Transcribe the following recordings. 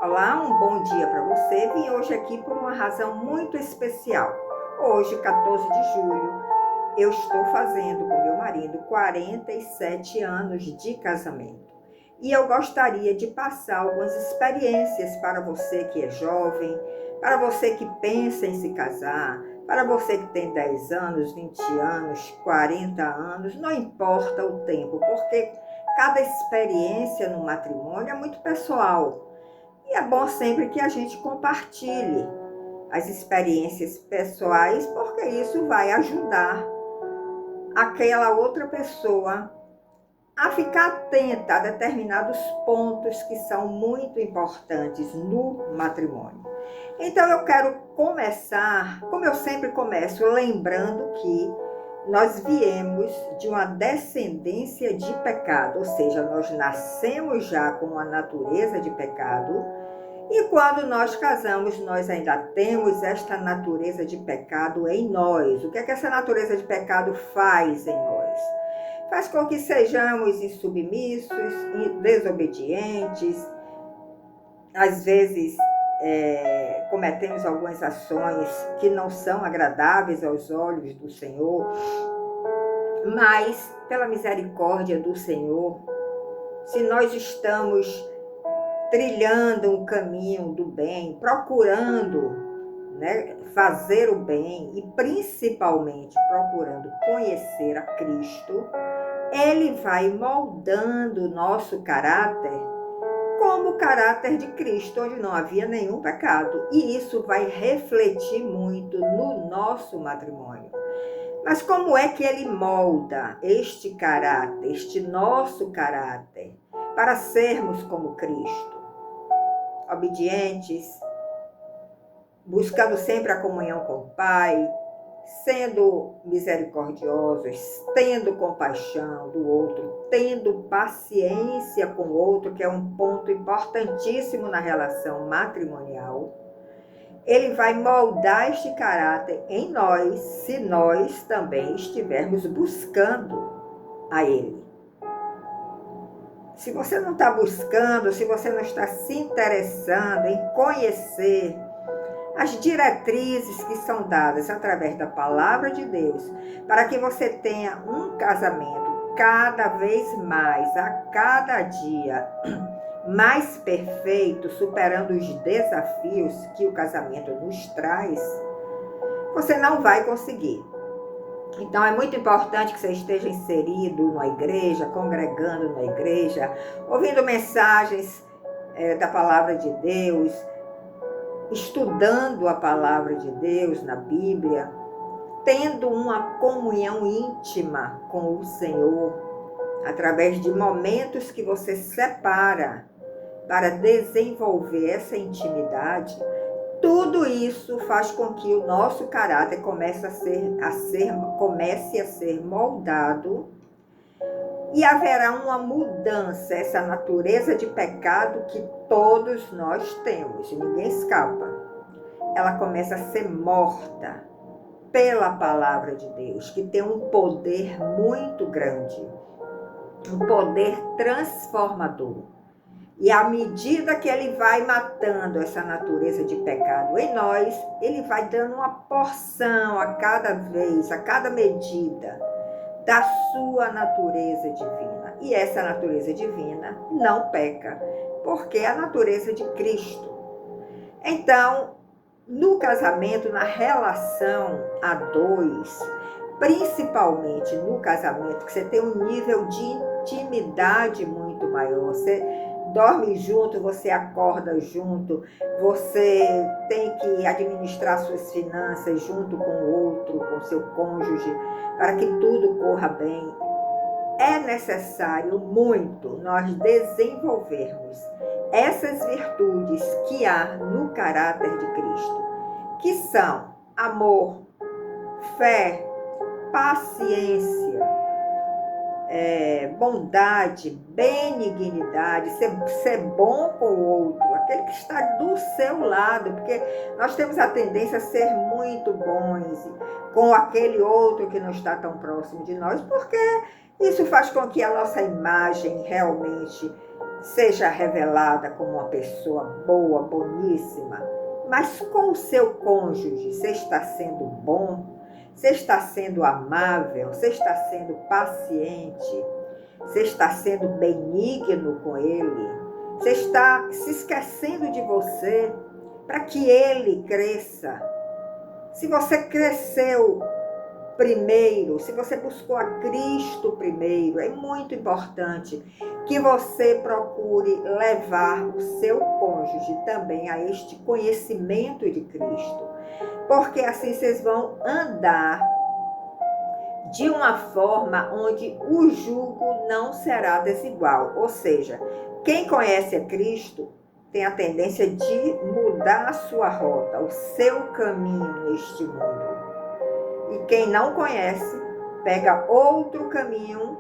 Olá, um bom dia para você. Vim hoje aqui por uma razão muito especial. Hoje, 14 de julho, eu estou fazendo com meu marido 47 anos de casamento. E eu gostaria de passar algumas experiências para você que é jovem, para você que pensa em se casar, para você que tem 10 anos, 20 anos, 40 anos, não importa o tempo, porque cada experiência no matrimônio é muito pessoal. E é bom sempre que a gente compartilhe as experiências pessoais, porque isso vai ajudar aquela outra pessoa a ficar atenta a determinados pontos que são muito importantes no matrimônio. Então eu quero começar, como eu sempre começo, lembrando que nós viemos de uma descendência de pecado, ou seja, nós nascemos já com uma natureza de pecado. E quando nós casamos, nós ainda temos esta natureza de pecado em nós. O que é que essa natureza de pecado faz em nós? Faz com que sejamos insubmissos, desobedientes, às vezes cometemos algumas ações que não são agradáveis aos olhos do Senhor, mas pela misericórdia do Senhor, se nós estamos trilhando um caminho do bem, procurando, fazer o bem e principalmente procurando conhecer a Cristo, Ele vai moldando o nosso caráter como o caráter de Cristo, onde não havia nenhum pecado. E isso vai refletir muito no nosso matrimônio. Mas como é que Ele molda este caráter, este nosso caráter, para sermos como Cristo? Obedientes, buscando sempre a comunhão com o Pai, sendo misericordiosos, tendo compaixão do outro, tendo paciência com o outro, que é um ponto importantíssimo na relação matrimonial. Ele vai moldar este caráter em nós, se nós também estivermos buscando a Ele. Se você não está buscando, se você não está se interessando em conhecer as diretrizes que são dadas através da palavra de Deus, para que você tenha um casamento cada vez mais, a cada dia, mais perfeito, superando os desafios que o casamento nos traz, você não vai conseguir. Então é muito importante que você esteja inserido na igreja, congregando na igreja, ouvindo mensagens da palavra de Deus, estudando a palavra de Deus na Bíblia, tendo uma comunhão íntima com o Senhor, através de momentos que você separa para desenvolver essa intimidade. Tudo isso faz com que o nosso caráter comece a ser moldado e haverá uma mudança, essa natureza de pecado que todos nós temos, e ninguém escapa. Ela começa a ser morta pela palavra de Deus, que tem um poder muito grande, um poder transformador. E à medida que Ele vai matando essa natureza de pecado em nós, Ele vai dando uma porção a cada vez, a cada medida, da sua natureza divina. E essa natureza divina não peca, porque é a natureza de Cristo. Então, no casamento, na relação a dois, principalmente no casamento, que você tem um nível de intimidade muito maior, você dorme junto, você acorda junto, você tem que administrar suas finanças junto com o outro, com seu cônjuge, para que tudo corra bem. É necessário muito nós desenvolvermos essas virtudes que há no caráter de Cristo, que são amor, fé, paciência, bondade, benignidade, ser bom com o outro, aquele que está do seu lado, porque nós temos a tendência a ser muito bons com aquele outro que não está tão próximo de nós, porque isso faz com que a nossa imagem realmente seja revelada como uma pessoa boa, boníssima, mas com o seu cônjuge, você está sendo bom, você está sendo amável, você está sendo paciente, você está sendo benigno com ele, você está se esquecendo de você para que ele cresça. Se você cresceu primeiro, se você buscou a Cristo primeiro, é muito importante que você procure levar o seu cônjuge também a este conhecimento de Cristo, porque assim vocês vão andar de uma forma onde o jugo não será desigual, ou seja, quem conhece a Cristo tem a tendência de mudar a sua rota, o seu caminho neste mundo. E quem não conhece, pega outro caminho,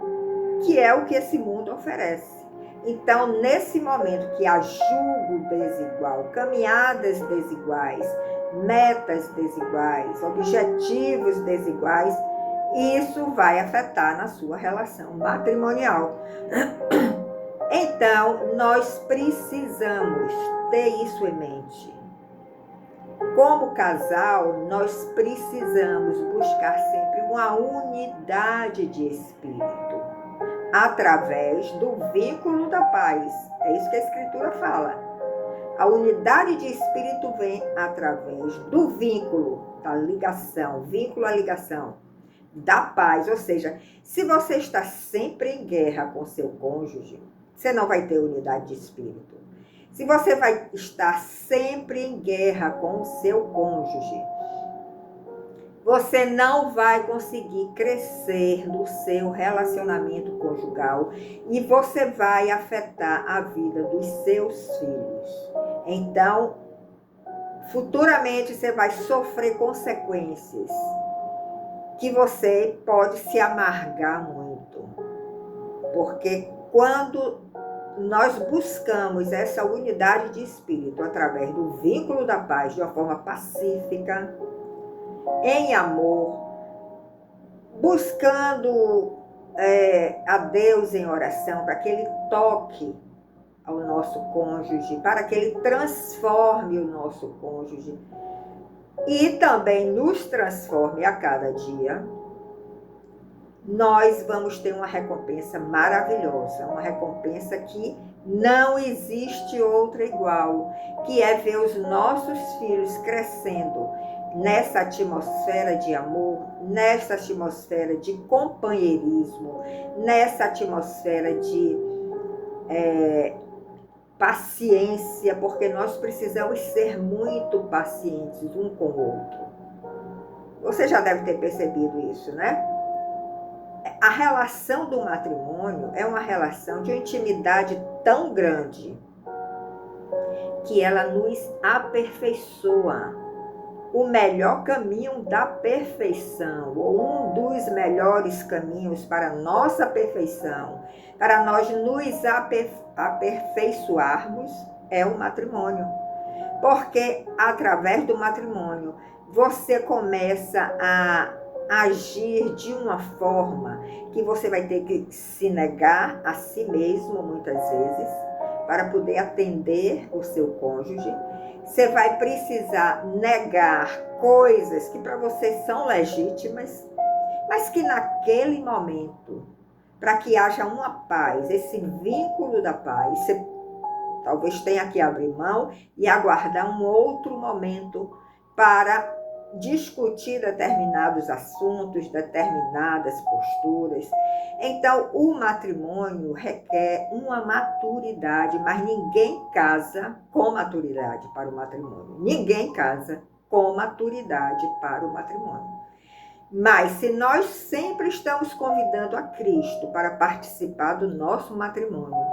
que é o que esse mundo oferece. Então, nesse momento que há jugo desigual, caminhadas desiguais, metas desiguais, objetivos desiguais, isso vai afetar na sua relação matrimonial. Então, nós precisamos ter isso em mente. Como casal, nós precisamos buscar sempre uma unidade de espírito, através do vínculo da paz. É isso que a Escritura fala. A unidade de espírito vem através do vínculo, da ligação, vínculo à ligação, da paz. Ou seja, se você está sempre em guerra com seu cônjuge, você não vai ter unidade de espírito. Se você vai estar sempre em guerra com o seu cônjuge, você não vai conseguir crescer no seu relacionamento conjugal e você vai afetar a vida dos seus filhos. Então, futuramente você vai sofrer consequências que você pode se amargar muito. Porque quando nós buscamos essa unidade de espírito através do vínculo da paz de uma forma pacífica, em amor, buscando a Deus em oração para que Ele toque ao nosso cônjuge, para que Ele transforme o nosso cônjuge e também nos transforme a cada dia, nós vamos ter uma recompensa maravilhosa, uma recompensa que não existe outra igual, que é ver os nossos filhos crescendo nessa atmosfera de amor, nessa atmosfera de companheirismo, nessa atmosfera de paciência, porque nós precisamos ser muito pacientes um com o outro. Você já deve ter percebido isso, né? A relação do matrimônio é uma relação de uma intimidade tão grande que ela nos aperfeiçoa. O melhor caminho da perfeição, ou um dos melhores caminhos para a nossa perfeição, para nós nos aperfeiçoarmos, é o matrimônio. Porque através do matrimônio você começa a agir de uma forma que você vai ter que se negar a si mesmo muitas vezes para poder atender o seu cônjuge. Você vai precisar negar coisas que para você são legítimas, mas que naquele momento, para que haja uma paz, esse vínculo da paz, você talvez tenha que abrir mão e aguardar um outro momento para discutir determinados assuntos, determinadas posturas. Então, o matrimônio requer uma maturidade, mas ninguém casa com maturidade para o matrimônio. Ninguém casa com maturidade para o matrimônio. Mas se nós sempre estamos convidando a Cristo para participar do nosso matrimônio,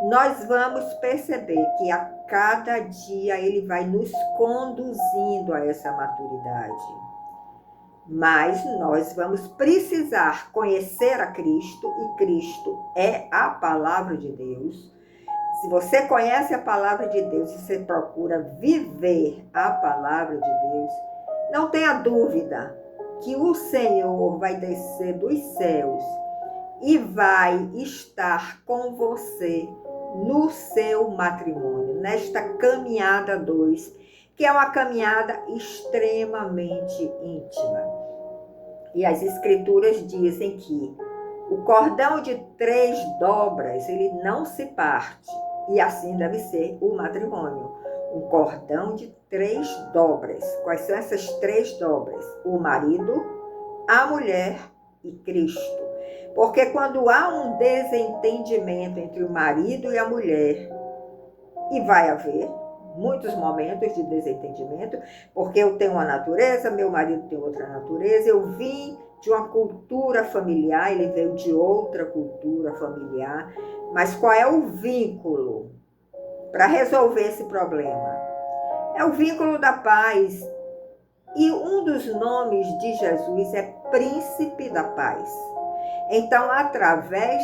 nós vamos perceber que a cada dia Ele vai nos conduzindo a essa maturidade. Mas nós vamos precisar conhecer a Cristo, e Cristo é a palavra de Deus. Se você conhece a palavra de Deus e você procura viver a palavra de Deus, não tenha dúvida que o Senhor vai descer dos céus e vai estar com você no seu matrimônio, nesta caminhada 2, que é uma caminhada extremamente íntima. E as escrituras dizem que o cordão de 3 dobras, ele não se parte, e assim deve ser o matrimônio. Um cordão de 3 dobras. Quais são essas 3 dobras? O marido, a mulher e Cristo. Porque quando há um desentendimento entre o marido e a mulher, e vai haver muitos momentos de desentendimento, porque eu tenho uma natureza, meu marido tem outra natureza, eu vim de uma cultura familiar, ele veio de outra cultura familiar, mas qual é o vínculo para resolver esse problema? É o vínculo da paz. E um dos nomes de Jesus é Príncipe da Paz. Então, através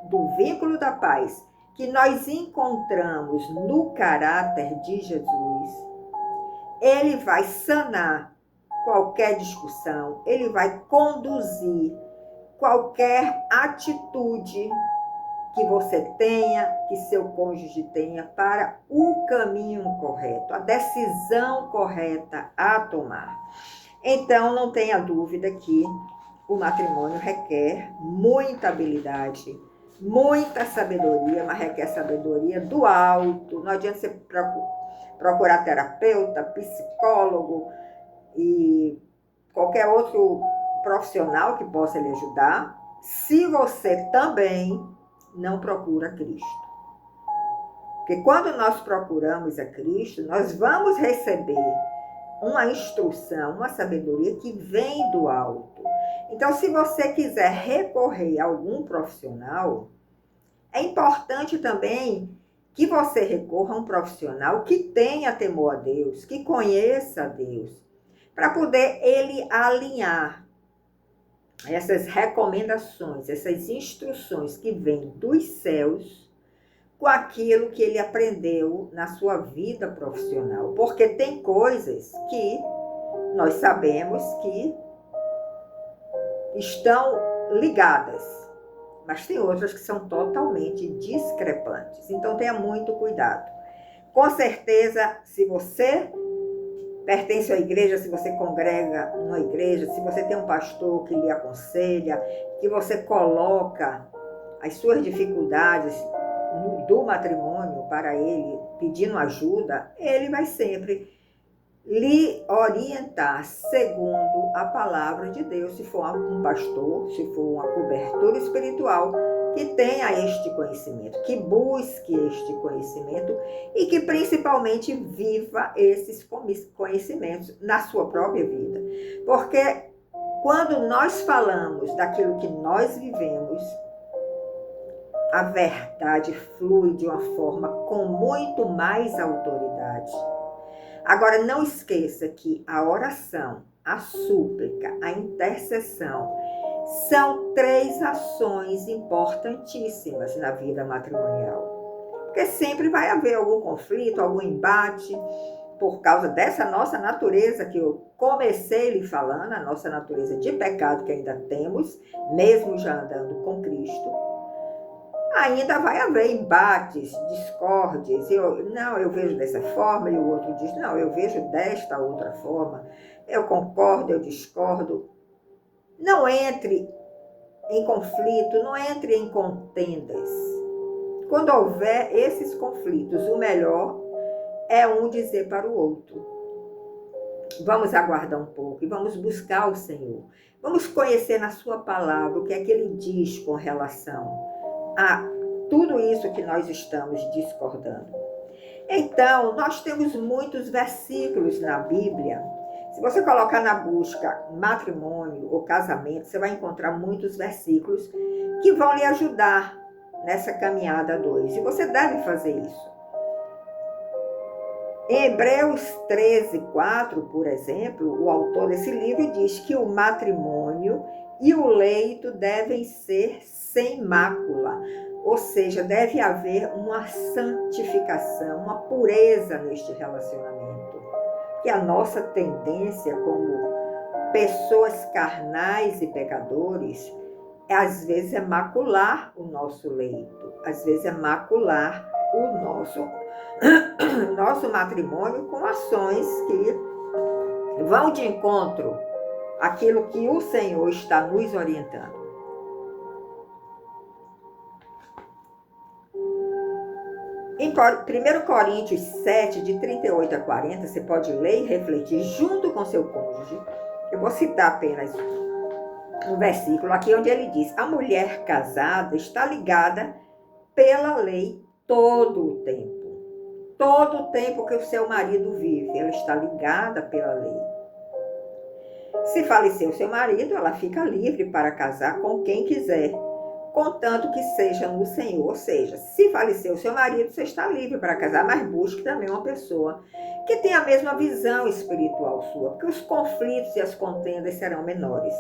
do vínculo da paz que nós encontramos no caráter de Jesus, ele vai sanar qualquer discussão, ele vai conduzir qualquer atitude que você tenha, que seu cônjuge tenha, para o caminho correto, a decisão correta a tomar. Então, não tenha dúvida que o matrimônio requer muita habilidade, muita sabedoria, mas requer sabedoria do alto. Não adianta você procurar terapeuta, psicólogo e qualquer outro profissional que possa lhe ajudar, se você também não procura Cristo. Porque quando nós procuramos a Cristo, nós vamos receber uma instrução, uma sabedoria que vem do alto. Então, se você quiser recorrer a algum profissional, é importante também que você recorra a um profissional que tenha temor a Deus, que conheça a Deus, para poder ele alinhar essas recomendações, essas instruções que vêm dos céus com aquilo que ele aprendeu na sua vida profissional. Porque tem coisas que nós sabemos que estão ligadas, mas tem outras que são totalmente discrepantes. Então tenha muito cuidado. Com certeza, se você pertence à igreja, se você congrega numa igreja, se você tem um pastor que lhe aconselha, que você coloca as suas dificuldades do matrimônio para ele, pedindo ajuda, ele vai sempre lhe orientar segundo a palavra de Deus, se for um pastor, se for uma cobertura espiritual, que tenha este conhecimento, que busque este conhecimento e que principalmente viva esses conhecimentos na sua própria vida. Porque quando nós falamos daquilo que nós vivemos, a verdade flui de uma forma com muito mais autoridade. Agora, não esqueça que a oração, a súplica, a intercessão são 3 ações importantíssimas na vida matrimonial. Porque sempre vai haver algum conflito, algum embate, por causa dessa nossa natureza que eu comecei lhe falando, a nossa natureza de pecado que ainda temos, mesmo já andando com Cristo. Ainda vai haver embates, discórdias. Eu vejo dessa forma, e o outro diz, não, eu vejo desta outra forma. Eu concordo, eu discordo. Não entre em conflito, não entre em contendas. Quando houver esses conflitos, o melhor é um dizer para o outro: vamos aguardar um pouco e vamos buscar o Senhor. Vamos conhecer na sua palavra o que é que ele diz com relação a tudo isso que nós estamos discordando. Então, nós temos muitos versículos na Bíblia. Se você colocar na busca matrimônio ou casamento, você vai encontrar muitos versículos que vão lhe ajudar nessa caminhada 2. E você deve fazer isso. Em Hebreus 13:4, por exemplo, o autor desse livro diz que o matrimônio e o leito devem ser sem mácula, ou seja, deve haver uma santificação, uma pureza neste relacionamento. Que a nossa tendência como pessoas carnais e pecadores às vezes é macular o nosso leito, às vezes é macular o nosso matrimônio com ações que vão de encontro àquilo que o Senhor está nos orientando. Em 1 Coríntios 7, de 38 a 40, você pode ler e refletir junto com seu cônjuge. Eu vou citar apenas um versículo aqui onde ele diz: a mulher casada está ligada pela lei todo o tempo. Todo o tempo que o seu marido vive, ela está ligada pela lei. Se falecer o seu marido, ela fica livre para casar com quem quiser, contanto que seja no Senhor. Ou seja, se falecer o seu marido, você está livre para casar, mas busque também uma pessoa que tenha a mesma visão espiritual sua, porque os conflitos e as contendas serão menores.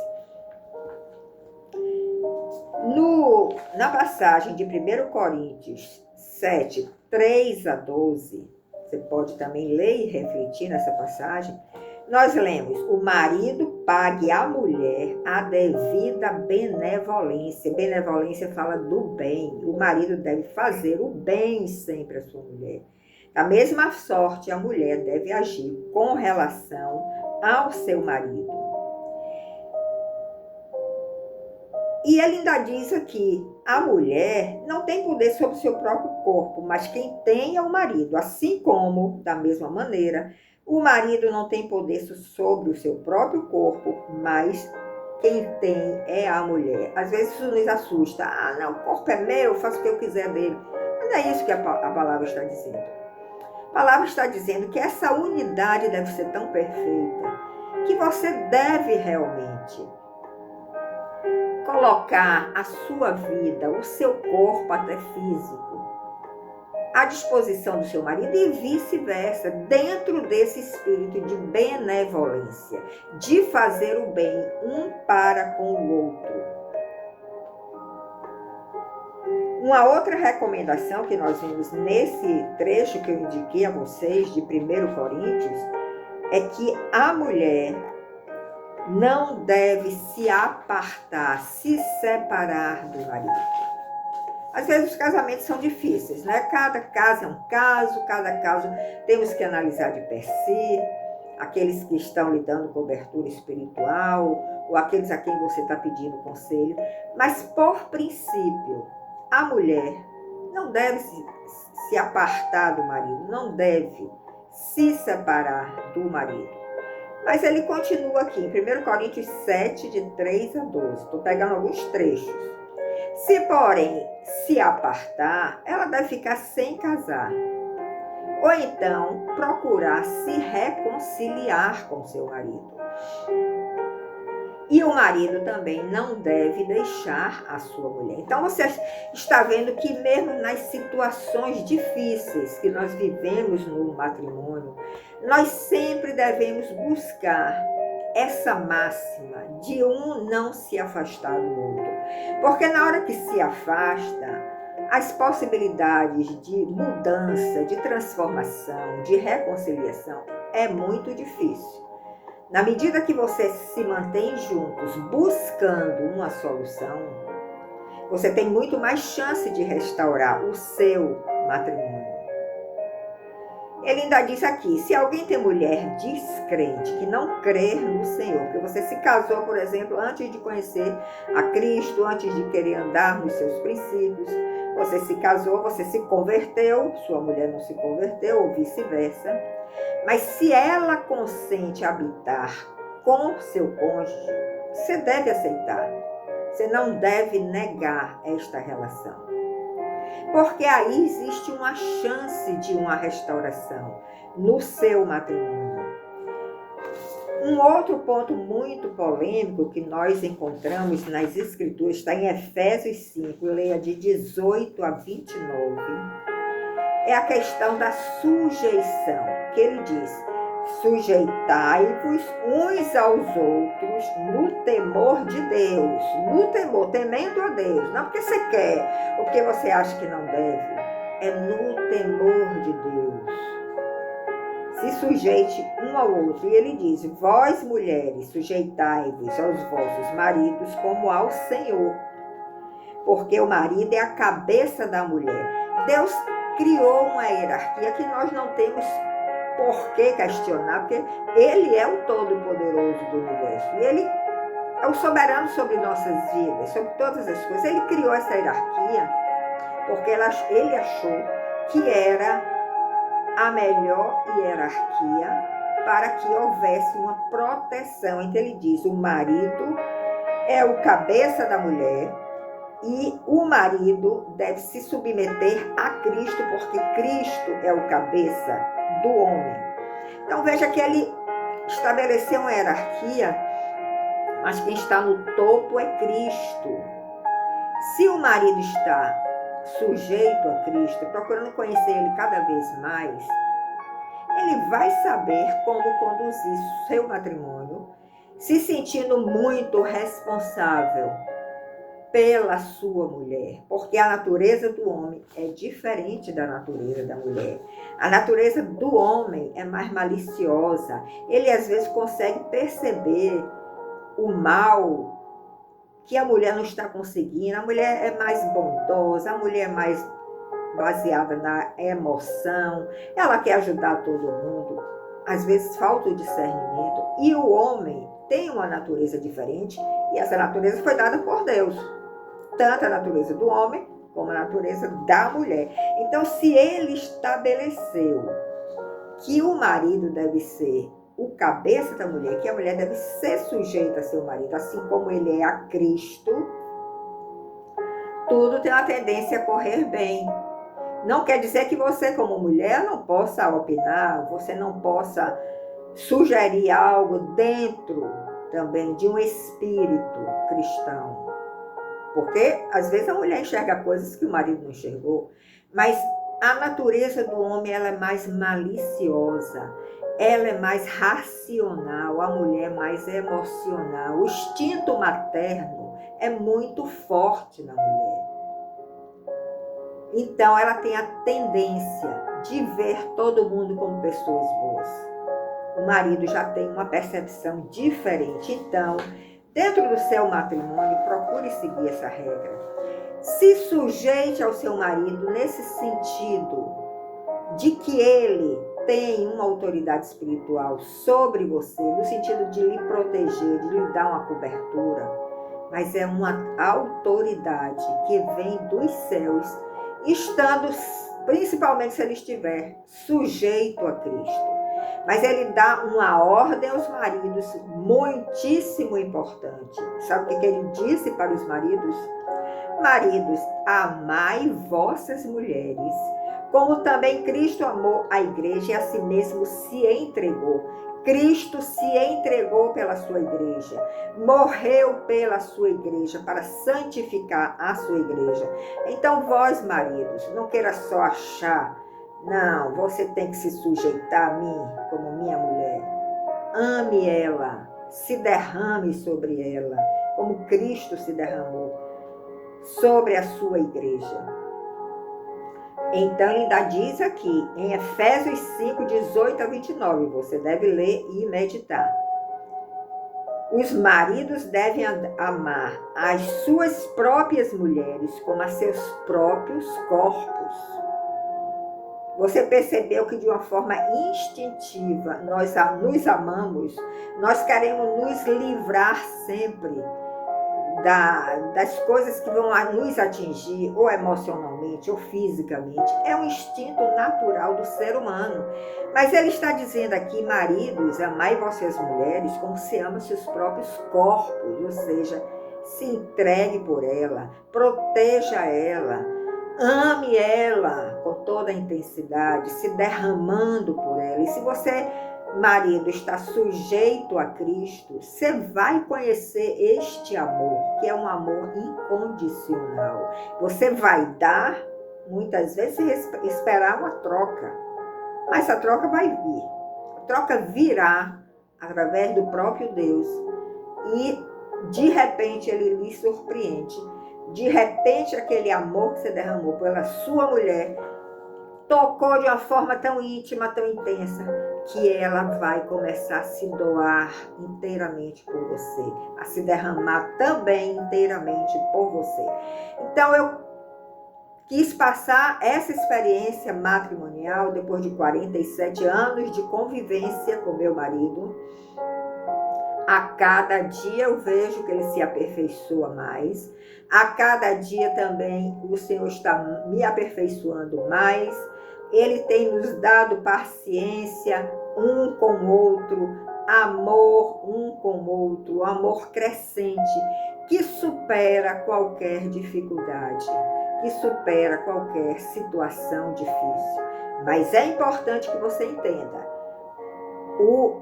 Na passagem de 1 Coríntios 7, 3 a 12, você pode também ler e refletir nessa passagem, nós lemos: o marido pague à mulher a devida benevolência. Benevolência fala do bem. O marido deve fazer o bem sempre à sua mulher. Da mesma sorte, a mulher deve agir com relação ao seu marido. E ele ainda diz aqui: a mulher não tem poder sobre o seu próprio corpo, mas quem tem é o marido. Assim como, da mesma maneira, o marido não tem poder sobre o seu próprio corpo, mas quem tem é a mulher. Às vezes isso nos assusta. Ah, não, o corpo é meu, eu faço o que eu quiser dele. Mas não é isso que a palavra está dizendo. A palavra está dizendo que essa unidade deve ser tão perfeita que você deve realmente colocar a sua vida, o seu corpo até físico, à disposição do seu marido e vice-versa, dentro desse espírito de benevolência, de fazer o bem um para com o outro. Uma outra recomendação que nós vimos nesse trecho que eu indiquei a vocês de 1 Coríntios é que a mulher não deve se apartar, se separar do marido. Às vezes os casamentos são difíceis, né? Cada caso é um caso, cada caso temos que analisar de per si, aqueles que estão lhe dando cobertura espiritual, ou aqueles a quem você está pedindo conselho. Mas, por princípio, a mulher não deve se apartar do marido, não deve se separar do marido. Mas ele continua aqui, em 1 Coríntios 7, de 3 a 12. Estou pegando alguns trechos. Se, porém, se apartar, ela deve ficar sem casar. Ou então, procurar se reconciliar com seu marido. E o marido também não deve deixar a sua mulher. Então, você está vendo que mesmo nas situações difíceis que nós vivemos no matrimônio, nós sempre devemos buscar essa máxima de um não se afastar do outro. Porque na hora que se afasta, as possibilidades de mudança, de transformação, de reconciliação é muito difícil. Na medida que você se mantém juntos buscando uma solução, você tem muito mais chance de restaurar o seu matrimônio. Ele ainda diz aqui: se alguém tem mulher descrente, que não crê no Senhor, porque você se casou, por exemplo, antes de conhecer a Cristo, antes de querer andar nos seus princípios, você se casou, você se converteu, sua mulher não se converteu, ou vice-versa. Mas se ela consente habitar com seu cônjuge, você deve aceitar. Você não deve negar esta relação. Porque aí existe uma chance de uma restauração no seu matrimônio. Um outro ponto muito polêmico que nós encontramos nas Escrituras está em Efésios 5, leia de 18 a 29, é a questão da sujeição, que ele diz: sujeitai-vos uns aos outros no temor de Deus. No temor, temendo a Deus. Não porque você quer ou porque você acha que não deve. É no temor de Deus. Se sujeite um ao outro. E ele diz: vós mulheres, sujeitai-vos aos vossos maridos como ao Senhor. porque o marido é a cabeça da mulher. Deus criou uma hierarquia que nós não temos por que questionar, porque Ele é o Todo-Poderoso do universo. E Ele é o soberano sobre nossas vidas, sobre todas as coisas. Ele criou essa hierarquia porque Ele achou que era a melhor hierarquia para que houvesse uma proteção. Então Ele diz, o marido é o cabeça da mulher e o marido deve se submeter a Cristo, porque Cristo é o cabeça do homem. Então veja que ele estabeleceu uma hierarquia, mas quem está no topo é Cristo. Se o marido está sujeito a Cristo, procurando conhecer Ele cada vez mais, ele vai saber como conduzir seu matrimônio, se sentindo muito responsável pela sua mulher, porque a natureza do homem é diferente da natureza da mulher. A natureza do homem é mais maliciosa. Ele às vezes consegue perceber o mal que a mulher não está conseguindo. A mulher é mais bondosa, a mulher é mais baseada na emoção, ela quer ajudar todo mundo. Às vezes falta o discernimento. E o homem tem uma natureza diferente, e essa natureza foi dada por Deus. Tanto a natureza do homem, como a natureza da mulher. Então, se ele estabeleceu que o marido deve ser o cabeça da mulher, que a mulher deve ser sujeita a seu marido, assim como ele é a Cristo, tudo tem uma tendência a correr bem. Não quer dizer que você, como mulher, não possa opinar, você não possa sugerir algo dentro também de um espírito cristão. Porque, às vezes, a mulher enxerga coisas que o marido não enxergou. Mas a natureza do homem, ela é mais maliciosa. Ela é mais racional. A mulher é mais emocional. O instinto materno é muito forte na mulher. Então, ela tem a tendência de ver todo mundo como pessoas boas. O marido já tem uma percepção diferente. Então, dentro do seu matrimônio, procure seguir essa regra. Se sujeite ao seu marido nesse sentido de que ele tem uma autoridade espiritual sobre você, no sentido de lhe proteger, de lhe dar uma cobertura, mas é uma autoridade que vem dos céus, estando, principalmente se ele estiver sujeito a Cristo. Mas ele dá uma ordem aos maridos muitíssimo importante. Sabe o que ele disse para os maridos? Maridos, amai vossas mulheres, como também Cristo amou a igreja e a si mesmo se entregou. Cristo se entregou pela sua igreja, morreu pela sua igreja para santificar a sua igreja. Então vós, maridos, não queira só achar, não, você tem que se sujeitar a mim como minha mulher. Ame ela, se derrame sobre ela, como Cristo se derramou sobre a sua igreja. Então, ele ainda diz aqui, em Efésios 5, 18 a 29, você deve ler e meditar. Os maridos devem amar as suas próprias mulheres como a seus próprios corpos. Você percebeu que de uma forma instintiva nós nos amamos, nós queremos nos livrar sempre das coisas que vão nos atingir, ou emocionalmente, ou fisicamente. É um instinto natural do ser humano. Mas ele está dizendo aqui, maridos, amai vossas mulheres como se ama seus próprios corpos, ou seja, se entregue por ela, proteja ela, ame ela com toda a intensidade, se derramando por ela. E se você, marido, está sujeito a Cristo, você vai conhecer este amor, que é um amor incondicional. Você vai dar, muitas vezes, sem esperar uma troca. Mas a troca vai vir. A troca virá através do próprio Deus. E, de repente, ele lhe surpreende. De repente, aquele amor que você derramou pela sua mulher tocou de uma forma tão íntima, tão intensa, que ela vai começar a se doar inteiramente por você, a se derramar também inteiramente por você. Então eu quis passar essa experiência matrimonial depois de 47 anos de convivência com meu marido. A cada dia eu vejo que ele se aperfeiçoa mais. A cada dia também o Senhor está me aperfeiçoando mais. Ele tem nos dado paciência um com o outro, amor um com o outro, amor crescente, que supera qualquer dificuldade, que supera qualquer situação difícil. Mas é importante que você entenda, o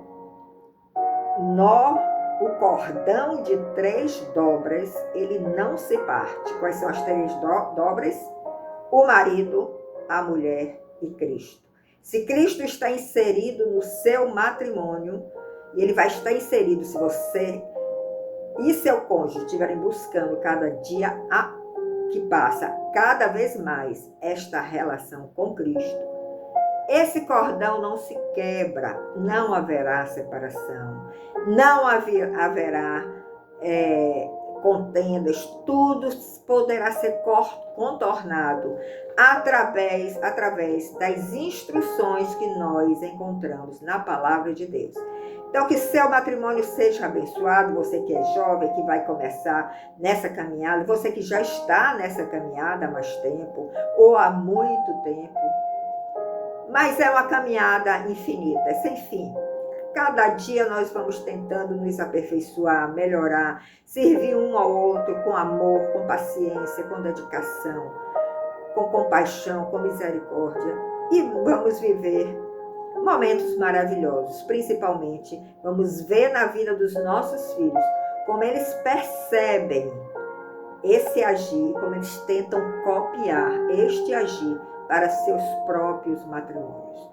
cordão de 3 dobras, ele não se parte. Quais são as 3 dobras? O marido, a mulher e Cristo. Se Cristo está inserido no seu matrimônio, e ele vai estar inserido se você e seu cônjuge estiverem buscando cada dia que passa cada vez mais esta relação com Cristo, esse cordão não se quebra, não haverá separação, não haverá contendas, tudo poderá ser contornado através das instruções que nós encontramos na palavra de Deus. Então, que seu matrimônio seja abençoado, você que é jovem, que vai começar nessa caminhada, você que já está nessa caminhada há mais tempo, ou há muito tempo, mas é uma caminhada infinita, é sem fim. Cada dia nós vamos tentando nos aperfeiçoar, melhorar, servir um ao outro com amor, com paciência, com dedicação, com compaixão, com misericórdia. E vamos viver momentos maravilhosos. Principalmente, vamos ver na vida dos nossos filhos como eles percebem esse agir, como eles tentam copiar este agir para seus próprios matrimônios.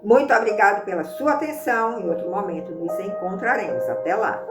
Muito obrigado pela sua atenção. Em outro momento nos encontraremos. Até lá!